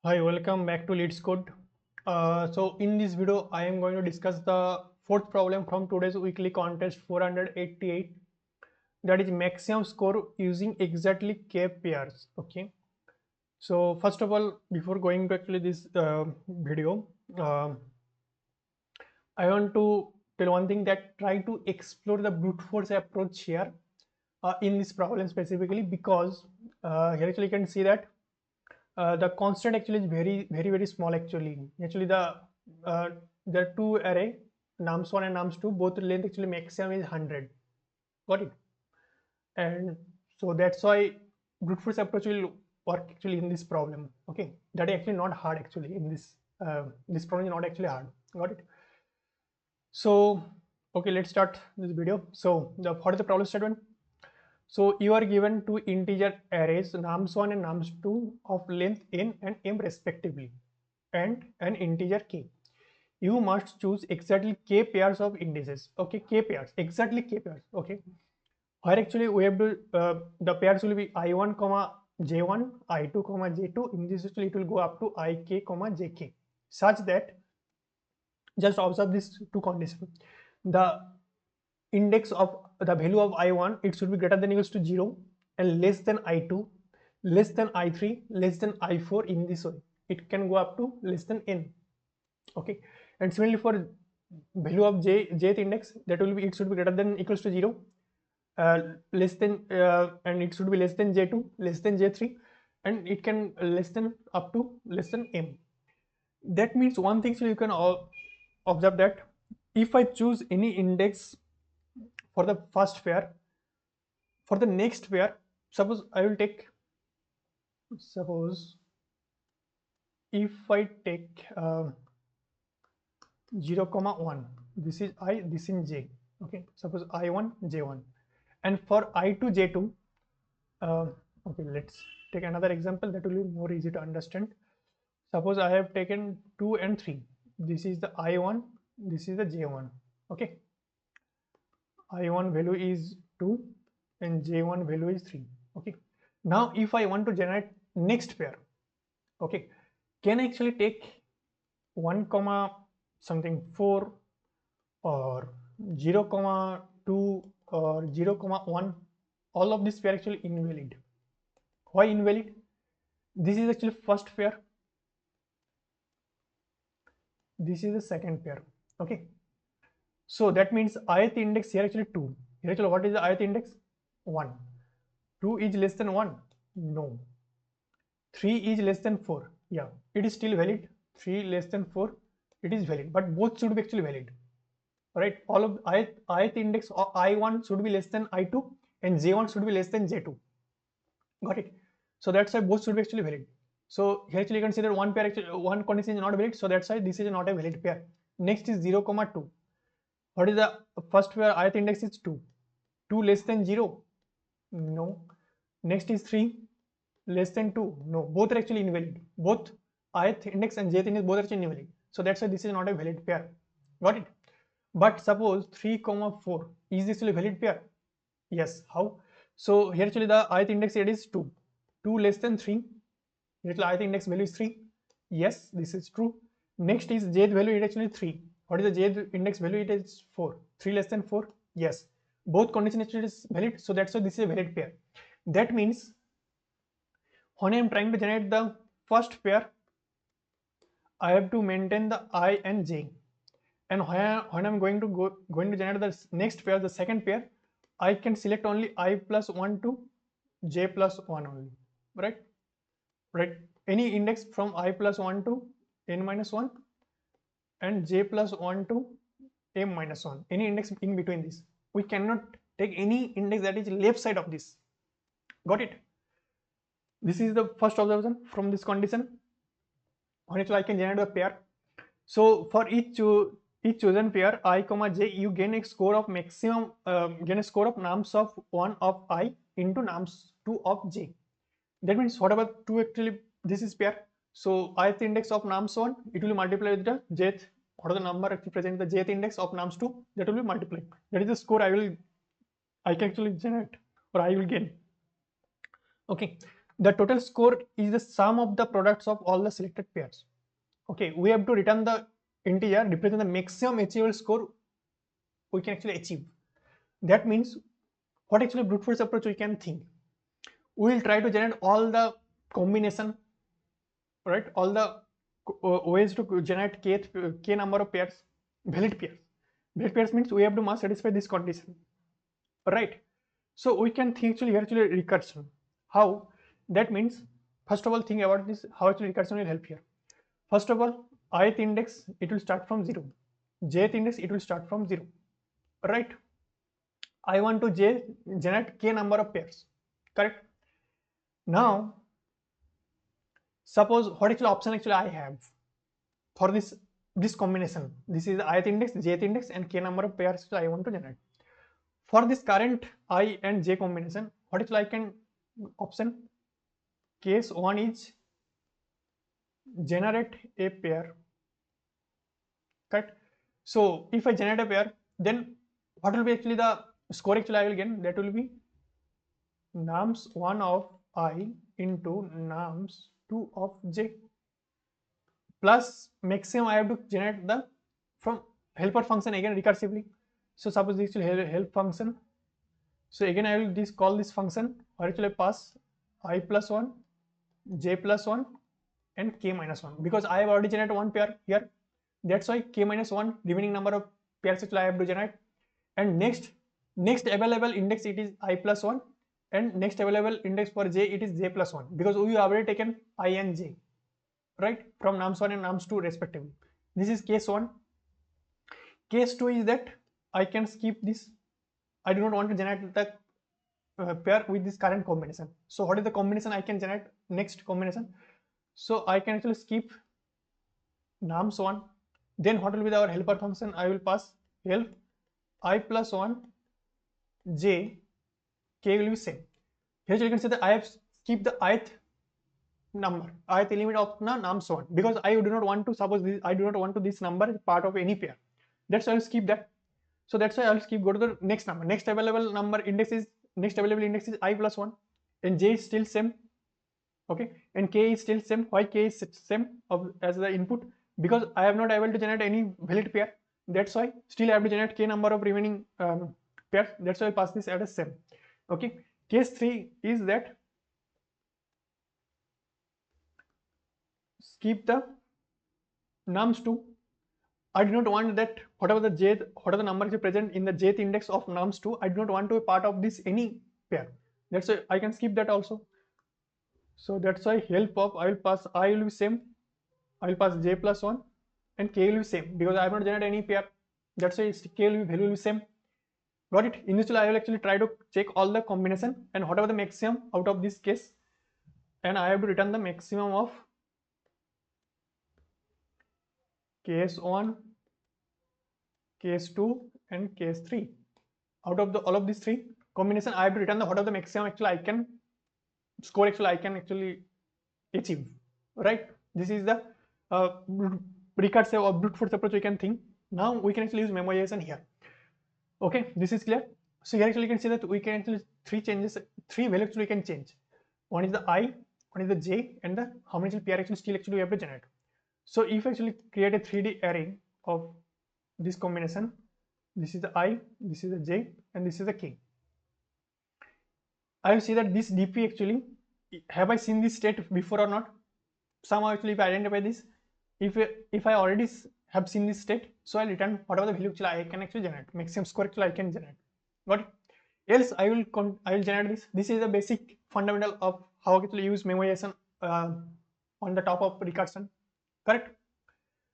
Hi, welcome back to Leetcode. So in this video, I am going to discuss the fourth problem from today's weekly contest 488. That is maximum score using exactly k pairs. Okay. So first of all, before going to actually this video, I want to tell one thing that try to explore the brute force approach here in this problem specifically because here actually you can see that the constant actually is very small actually uh, there are two array nums1 and nums2, both length actually maximum is 100. Got it? And so that's why brute force approach will work actually in this problem. Okay, that is actually not hard actually in this problem is not actually hard. Got it? So okay, let's start this video. So what is the problem statement? So you are given two integer arrays nums1 and nums2 of length n and m respectively and an integer k. You must choose exactly k pairs of indices. Okay, k pairs, exactly k pairs. Okay, where actually we have to the pairs will be I1 comma j1, I2 comma j2. In this actually it will go up to ik comma jk, such that just observe these two conditions. The index of the value of I1, it should be greater than equals to 0 and less than I2, less than I3, less than I4. In this way it can go up to less than n. Okay, and similarly for value of jth index, that will be, it should be greater than equals to 0, less than and it should be less than j2, less than j3, and it can less than up to less than m. That means one thing, so you can all observe that if I choose any index for the first pair, for the next pair, suppose I will take, suppose if I take 0 comma 1, this is I, this is j. Okay, suppose I1 j1, and for I2 j2, okay, let's take another example that will be more easy to understand. Suppose I have taken 2 and 3, this is the I1, this is the j1. Okay, I1 value is 2 and j1 value is 3. Okay, now if I want to generate next pair, okay, can I actually take 1 comma something 4 or 0 comma 2 or 0 comma 1? All of these pair actually invalid. Why invalid? This is actually first pair, this is the second pair. Okay, so that means ith index here actually 2. Here actually what is the ith index? 1. 2 is less than 1? No. 3 is less than 4? Yeah, it is still valid. 3 less than 4, it is valid, but both should be actually valid. Right, all of ith index of I1 should be less than I2 and j1 should be less than j2. Got it? So that's why both should be actually valid. So here actually you can see that one pair actually, one condition is not valid, so that's why this is not a valid pair. Next is 0 comma 2. What is the first pair? Ith index is 2. 2 less than 0? No. Next is 3 less than 2? No. Both are actually invalid. Both ith index and jth index both are actually invalid. So that's why this is not a valid pair. Got it? But suppose 3 comma 4, is this actually a valid pair? Yes. How? So here actually the ith index here is 2. 2 less than 3. Here ith index value is 3. Yes, this is true. Next is jth value, it actually 3. What is the jth index value? It is 4. 3 less than 4? Yes. Both conditions actually is valid, so that's why this is a valid pair. That means when I am trying to generate the first pair, I have to maintain the I and j. And when I'm going to generate the next pair, the second pair, I can select only I plus 1 to j plus 1 only. Right, any index from I plus 1 to n minus 1 and j plus 1 to m minus 1, any index in between this. We cannot take any index that is left side of this. Got it? This is the first observation from this condition. On it I can generate a pair. So for each chosen pair I comma j, you gain a score of maximum gain a score of nums of 1 of I into nums 2 of j. That means whatever 2 actually this is pair, so ith index of nums 1, it will multiply with the jth, what are the number represent the jth index of nums 2, that will be multiplied. That is the score I can actually generate or I will gain. Okay, the total score is the sum of the products of all the selected pairs. Okay, we have to return the integer represent the maximum achievable score we can actually achieve. That means what actually brute force approach we can think. We will try to generate all the combination, right? All the ways to generate k number of pairs, valid pairs. Valid pairs means we have to must satisfy this condition, right? So we can think actually recursion. How? That means first of all think about this, how actually recursion will help here. First of all, ith index it will start from 0, jth index it will start from 0, right? I want to generate k number of pairs, correct? Now suppose what actually option actually I have for this combination. This is ith index, jth index, and k number of pairs I want to generate. For this current I and j combination, what actually I can option? Case 1 is generate a pair, correct? So if I generate a pair, then what will be actually the score actually I will get? That will be nums1 of I into nums2 of j plus maximum I have to generate the from helper function again recursively. So suppose this will help function. So again I will call this function, or actually pass I plus 1, j plus 1, and k minus 1, because I have already generated one pair here. That's why k minus 1 remaining number of pairs actually I have to generate. And next available index it is I plus 1, and next available index for j it is j plus 1, because we have already taken I and j, right, from nums1 and nums2 respectively. This is case 1. Case 2 is that I can skip this. I do not want to generate the pair with this current combination. So what is the combination I can generate next combination? So I can actually skip nums1. Then what will be our helper function? I will pass help I plus 1, j, k will be same. Here you can say that I have skipped the ith number, ith element of nums1, because I do not want to, suppose this, I do not want to this number is part of any pair. That's why I will skip that. So that's why I will skip, go to the next number. Next available index is I plus 1, and j is still same, okay, and k is still same. Why k is same as the input? Because I have not able to generate any valid pair. That's why still I have to generate k number of remaining pairs. That's why I pass this as same. Okay. Case 3 is that skip the nums2. I do not want that whatever the number is present in the jth index of nums2, I do not want to be part of this any pair. That's why I can skip that also. So that's why help of I will pass I will be same, I will pass j plus 1, and k will be same, because I have not generated any pair. That's why k value will be same. Got it? Initially I will actually try to check all the combination and whatever the maximum out of this case, and I have to return the maximum of case 1, case 2, and case 3. Out of all of these 3 combination, I have to return the whatever the maximum actually I can score actually I can actually achieve, right? This is the recursive or brute force approach we can think. Now we can actually use memoization here. Okay, this is clear. So here actually you can see that we can actually three values we can change. One is the I, one is the j, and the how many pair actually still actually we have to generate. So if actually create a 3D array of this combination, this is the I, this is the j, and this is the k. I will see that this dp actually, have I seen this state before or not? Somehow actually if I identify this, if I already have seen this state, so I'll return whatever the value actually I can actually generate, maximum score actually I can generate. Got it? Else I will generate this. This is the basic fundamental of how to actually use memoization on the top of recursion. Correct?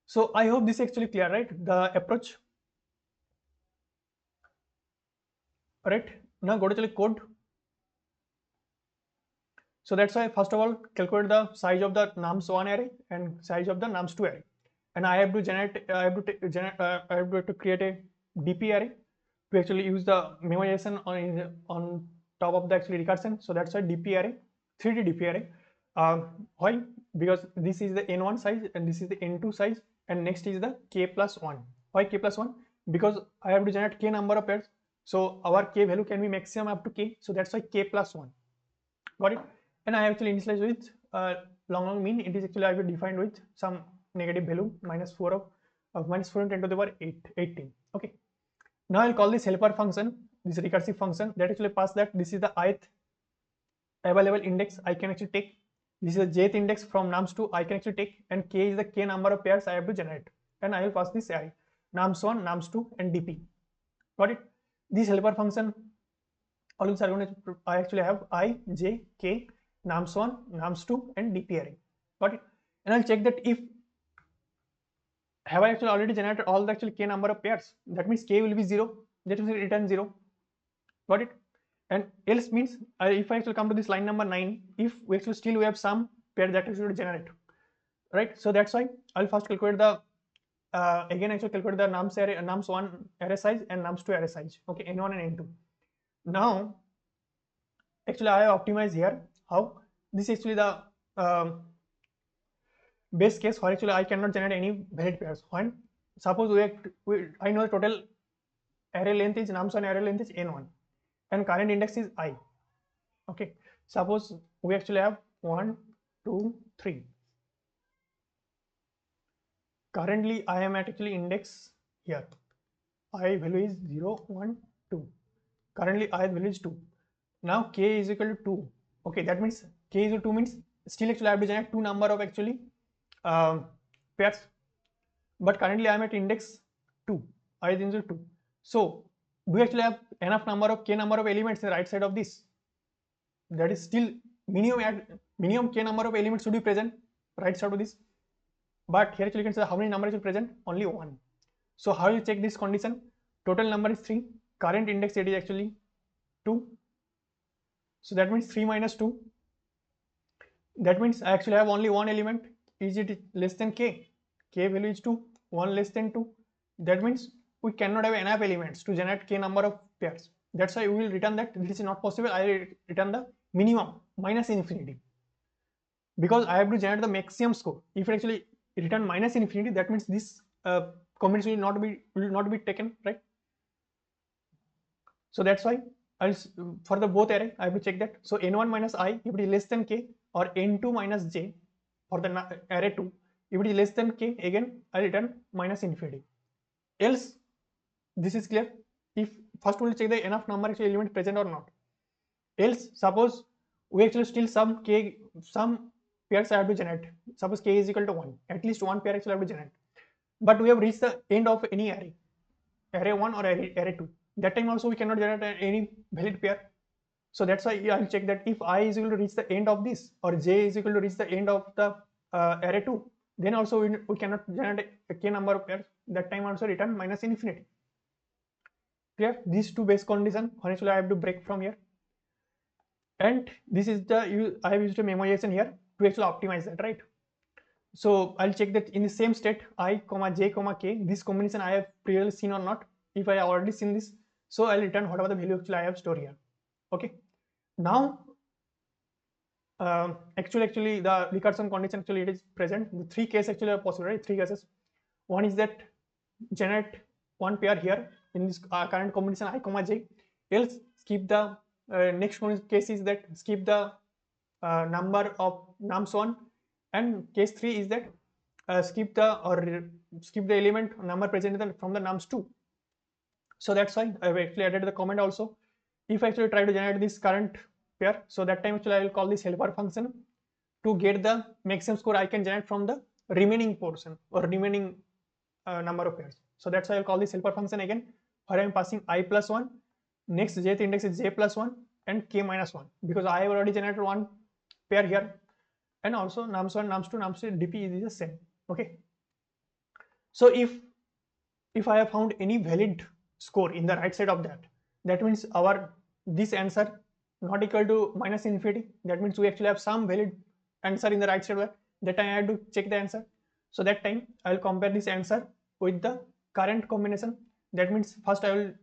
So I hope this is actually clear, right? The approach. Right? Now go to the code. So that's why first of all calculate the size of the nums1 array and size of the nums2 array, and I have to generate. I have to create a dp array to actually use the memoization on top of the actually recursion. So that's why dp array, 3D dp array. Why? Because this is the n1 size and this is the n2 size, and next is the k plus 1. Why k plus 1? Because I have to generate k number of pairs. So our k value can be maximum up to k. So that's why k plus 1. Got it? and I actually initialize with long mean. It is actually I will defined with some negative value -4 of -4 and 10 to the power 18. Okay. Now I'll call this helper function, this recursive function that actually pass that this is the ith available index I can actually take. This is the jth index from nums2 I can actually take, and k is the k number of pairs I have to generate, and I will pass this array nums1, nums2, and dp. Got it? This helper function always are going to I actually have I, j, k, nums1, nums2, and dp array. Got it? And I'll check that if have I actually already generated all the actual k number of pairs. That means k will be 0. That means return 0. Got it? And else means if I actually come to this line number 9, if we actually still we have some pair that we should generate, right? So that's why I'll first calculate the again actually calculate the nums1 array size and nums2 array size. Okay, n1 and n2. Now actually I have optimized here how this is actually the base case where actually I cannot generate any valid pairs. When suppose I know the total array length is nums1 array length is n1 and current index is I. Okay, suppose we actually have 1, 2, 3. Currently I am at actually index here. I value is 0, 1, 2. Currently I value is 2. Now k is equal to 2. Okay, that means k is equal to 2 means still actually I have to generate 2 number of actually pairs, but currently I am at index 2. I is equal to 2. So do we actually have enough number of k number of elements in the right side of this? That is still minimum k number of elements should be present right side of this. But here actually you can say how many numbers is present? Only 1. So how you check this condition? Total number is 3. Current index it is actually 2. So that means 3 minus 2. That means I actually have only one element. Is it less than k? K value is 2. 1 less than 2. That means we cannot have enough elements to generate k number of pairs. That's why we will return that this is not possible. I will return the minimum minus infinity, because I have to generate the maximum score. If it actually return minus infinity, that means this combination will not be taken, right? So that's why for the both array I have to check that. So n1 minus I if it is less than k, or n2 minus j for the array 2 if it is less than k, again I return minus infinity. Else this is clear. If first we will check the enough number actually element present or not. Else suppose we actually still some pairs I have to generate. Suppose k is equal to 1, at least one pair actually I have to generate, but we have reached the end of any array 1 or array 2. That time also we cannot generate any valid pair. So that's why I will check that if I is equal to reach the end of this, or j is equal to reach the end of the array 2, then also we cannot generate a k number of pairs. That time also return minus infinity. Clear? These two base condition actually I have to break from here. And this is the I have used a memoization here to actually optimize that, right? So I'll check that in the same state I, j, k, this combination I have previously seen or not. If I have already seen this, so I'll return whatever the value actually I have stored here. Okay. Now actually the recursion condition actually it is present. The 3 cases actually are possible, right? 3 cases. One is that generate one pair here in this current combination I, j. Else skip the next case is that skip the number of nums1, and case 3 is that skip the element number present from the nums2. So that's why I have actually added the comment also. If I actually try to generate this current pair, so that time actually I will call this helper function to get the maximum score I can generate from the remaining portion or remaining number of pairs. So that's why I will call this helper function again, where I am passing I plus 1, next jth index is j plus 1 and k minus 1, because I have already generated one pair here, and also nums1, nums2, nums3, dp is the same. Okay. So if I have found any valid score in the right side of that means this answer not equal to minus infinity. That means we actually have some valid answer in the right side of that time I have to check the answer. So that time I will compare this answer with the current combination. That means first I will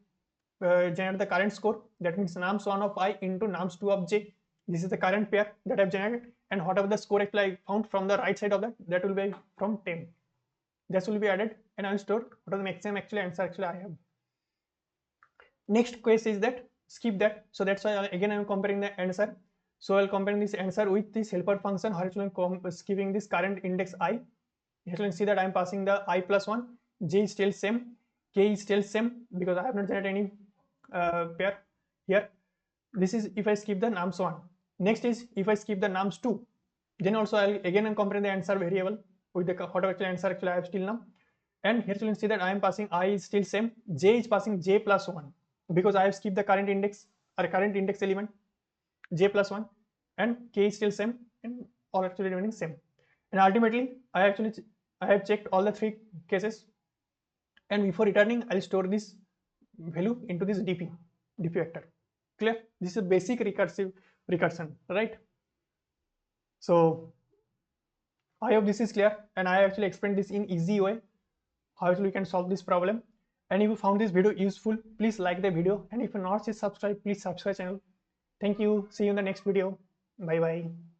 generate the current score. That means nums1 of I into nums2 of j. This is the current pair that I have generated, and whatever the score actually I found from the right side of that will be from 10. This will be added, and I will store what are the maximum actually answer actually I have. Next case is that skip that. So that's why again I am comparing the answer. So I'll compare this answer with this helper function. How is giving this current index I. You can see that I'm passing the I plus 1. J is still same. K is still same because I have not generated any pair here. This is if I skip the nums 1. Next is if I skip the nums 2. Then also I'll again compare the answer variable with the what actual answer actually I have still num. And here you can see that I am passing I is still same. J is passing J plus 1 because I have skipped the current index or current index element J plus 1, and K is still same, and all actually remaining same. And ultimately I have checked all the 3 cases, and before returning I'll store this value into this DP vector. Clear? This is a basic recursion, right? So I hope this is clear, and I actually explained this in easy way how actually we can solve this problem. And if you found this video useful, please like the video, and if you're not yet subscribed, please subscribe channel. Thank you. See you in the next video. Bye bye.